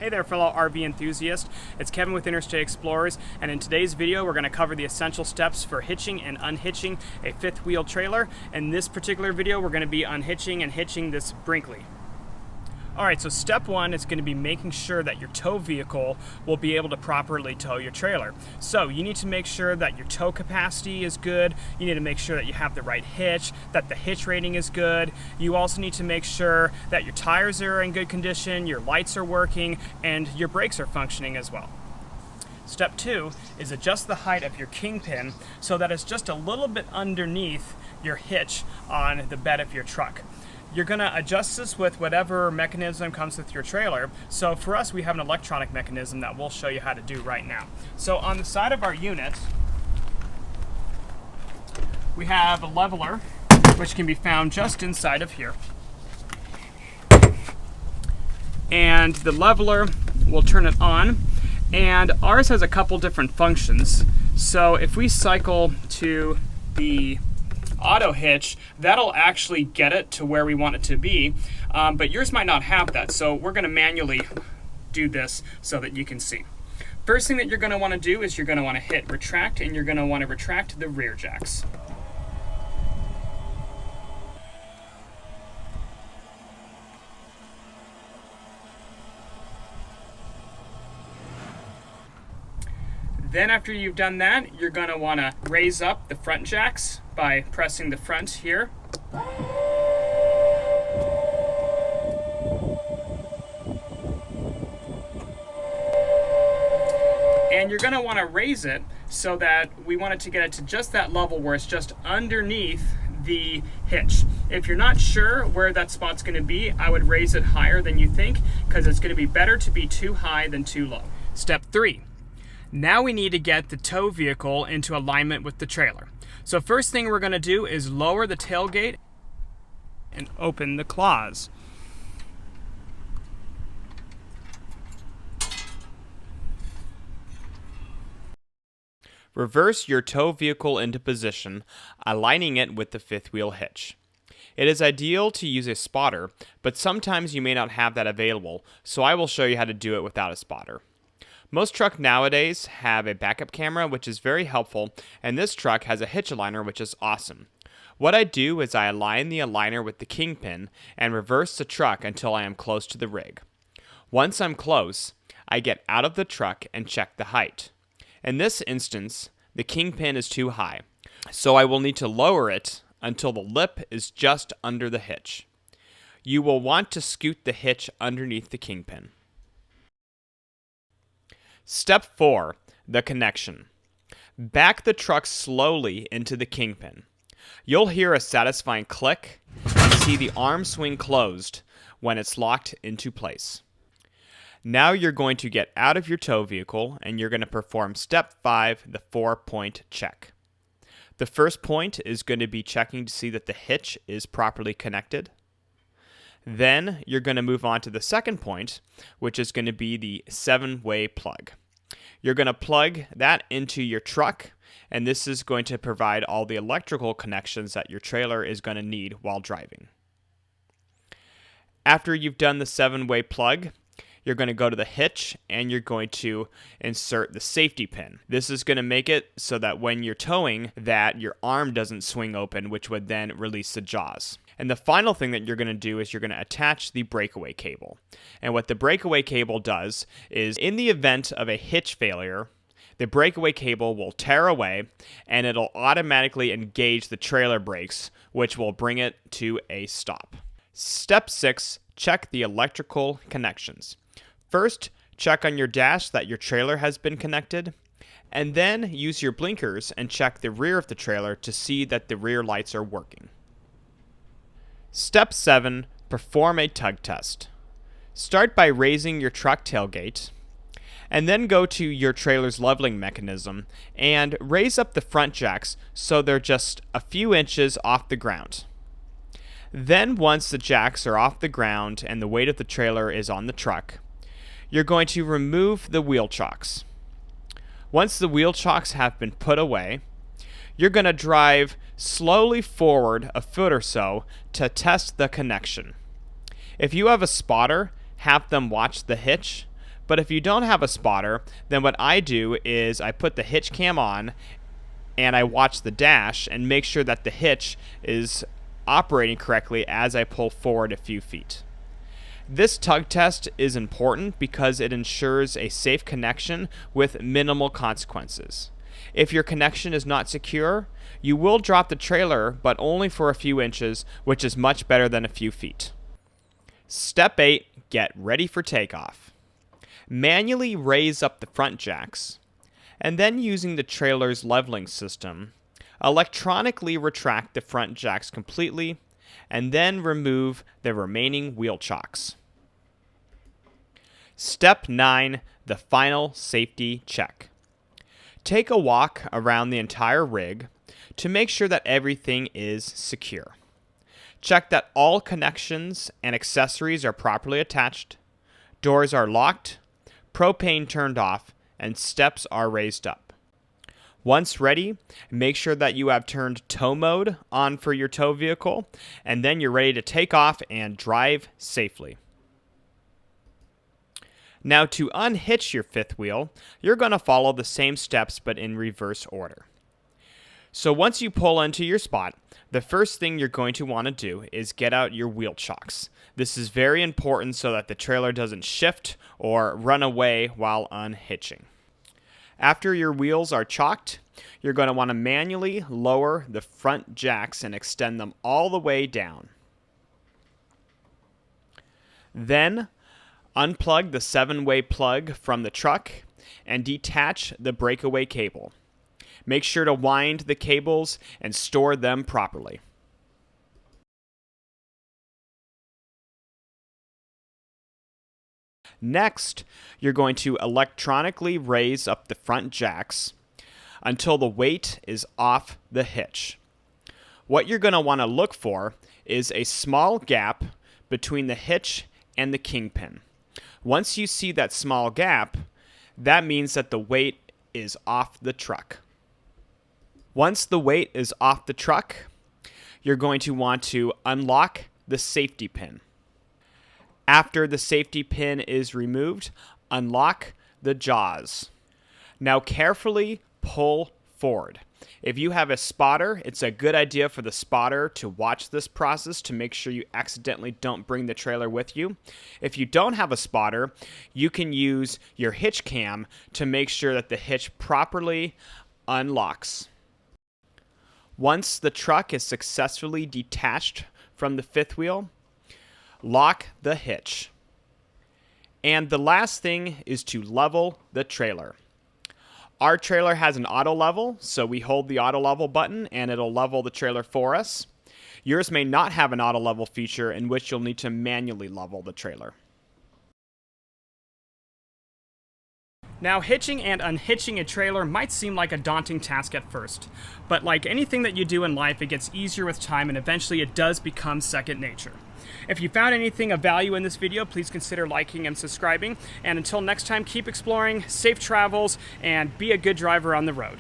Hey there fellow RV enthusiast, it's Kevin with Interstate Explorers, and in today's video we're going to cover the essential steps for hitching and unhitching a fifth wheel trailer. In this particular video we're going to be unhitching and hitching this Brinkley. Alright, so step one is going to be making sure that your tow vehicle will be able to properly tow your trailer. So you need to make sure that your tow capacity is good, you need to make sure that you have the right hitch, that the hitch rating is good, you also need to make sure that your tires are in good condition, your lights are working, and your brakes are functioning as well. Step two is adjust the height of your kingpin so that it's just a little bit underneath your hitch on the bed of your truck. You're going to adjust this with whatever mechanism comes with your trailer. So for us, we have an electronic mechanism that we'll show you how to do right now. So on the side of our unit, we have a leveler, which can be found just inside of here. And the leveler, we'll turn it on. And ours has a couple different functions. So if we cycle to the auto hitch, that'll actually get it to where we want it to be, but yours might not have that, so we're going to manually do this so that you can see. First thing that you're going to want to do is you're going to want to hit retract, and you're going to want to retract the rear jacks. Then after you've done that, you're going to want to raise up the front jacks by pressing the front here. And you're going to want to raise it so that we want it to get it to just that level where it's just underneath the hitch. If you're not sure where that spot's going to be, I would raise it higher than you think, because it's going to be better to be too high than too low. Step three. Now we need to get the tow vehicle into alignment with the trailer. So first thing we're going to do is lower the tailgate and open the claws. Reverse your tow vehicle into position, aligning it with the fifth wheel hitch. It is ideal to use a spotter, but sometimes you may not have that available, so I will show you how to do it without a spotter. Most trucks nowadays have a backup camera, which is very helpful, and this truck has a hitch aligner, which is awesome. What I do is I align the aligner with the kingpin and reverse the truck until I am close to the rig. Once I'm close, I get out of the truck and check the height. In this instance, the kingpin is too high, so I will need to lower it until the lip is just under the hitch. You will want to scoot the hitch underneath the kingpin. Step 4. The connection. Back the truck slowly into the kingpin. You'll hear a satisfying click and see the arm swing closed when it's locked into place. Now you're going to get out of your tow vehicle and you're going to perform step 5, the 4-point check. The first point is going to be checking to see that the hitch is properly connected. Then you're going to move on to the second point, which is going to be the 7-way plug. You're going to plug that into your truck, and this is going to provide all the electrical connections that your trailer is going to need while driving. After you've done the 7-way plug, you're going to go to the hitch and you're going to insert the safety pin. This is going to make it so that when you're towing, that your arm doesn't swing open, which would then release the jaws. And the final thing that you're going to do is you're going to attach the breakaway cable. And what the breakaway cable does is, in the event of a hitch failure, the breakaway cable will tear away and it'll automatically engage the trailer brakes, which will bring it to a stop. Step 6, check the electrical connections. First, check on your dash that your trailer has been connected, and then use your blinkers and check the rear of the trailer to see that the rear lights are working. Step 7. Perform a tug test. Start by raising your truck tailgate, and then go to your trailer's leveling mechanism and raise up the front jacks so they're just a few inches off the ground. Then once the jacks are off the ground and the weight of the trailer is on the truck, you're going to remove the wheel chocks. Once the wheel chocks have been put away, you're going to drive slowly forward a foot or so to test the connection. If you have a spotter, have them watch the hitch, But if you don't have a spotter, then what I do is I put the hitch cam on and I watch the dash and make sure that the hitch is operating correctly as I pull forward a few feet. This tug test is important because it ensures a safe connection with minimal consequences. If your connection is not secure, you will drop the trailer, but only for a few inches, which is much better than a few feet. Step 8, get ready for takeoff. Manually raise up the front jacks, and then using the trailer's leveling system, electronically retract the front jacks completely, and then remove the remaining wheel chocks. Step 9, the final safety check. Take a walk around the entire rig to make sure that everything is secure. Check that all connections and accessories are properly attached, doors are locked, propane turned off, and steps are raised up. Once ready, make sure that you have turned tow mode on for your tow vehicle, and then you're ready to take off and drive safely. Now to unhitch your fifth wheel, you're going to follow the same steps but in reverse order. So once you pull into your spot, the first thing you're going to want to do is get out your wheel chocks. This is very important so that the trailer doesn't shift or run away while unhitching. After your wheels are chocked, you're going to want to manually lower the front jacks and extend them all the way down. Then, unplug the 7-way plug from the truck and detach the breakaway cable. Make sure to wind the cables and store them properly. Next, you're going to electronically raise up the front jacks until the weight is off the hitch. What you're going to want to look for is a small gap between the hitch and the kingpin. Once you see that small gap, that means that the weight is off the truck. Once the weight is off the truck, you're going to want to unlock the safety pin. After the safety pin is removed, unlock the jaws. Now carefully pull forward. If you have a spotter, it's a good idea for the spotter to watch this process to make sure you accidentally don't bring the trailer with you. If you don't have a spotter, you can use your hitch cam to make sure that the hitch properly unlocks. Once the truck is successfully detached from the fifth wheel, lock the hitch. And the last thing is to level the trailer. Our trailer has an auto level, so we hold the auto level button and it'll level the trailer for us. Yours may not have an auto level feature, in which you'll need to manually level the trailer. Now, hitching and unhitching a trailer might seem like a daunting task at first, but like anything that you do in life, it gets easier with time and eventually it does become second nature. If you found anything of value in this video, please consider liking and subscribing, and until next time, keep exploring, safe travels, and be a good driver on the road.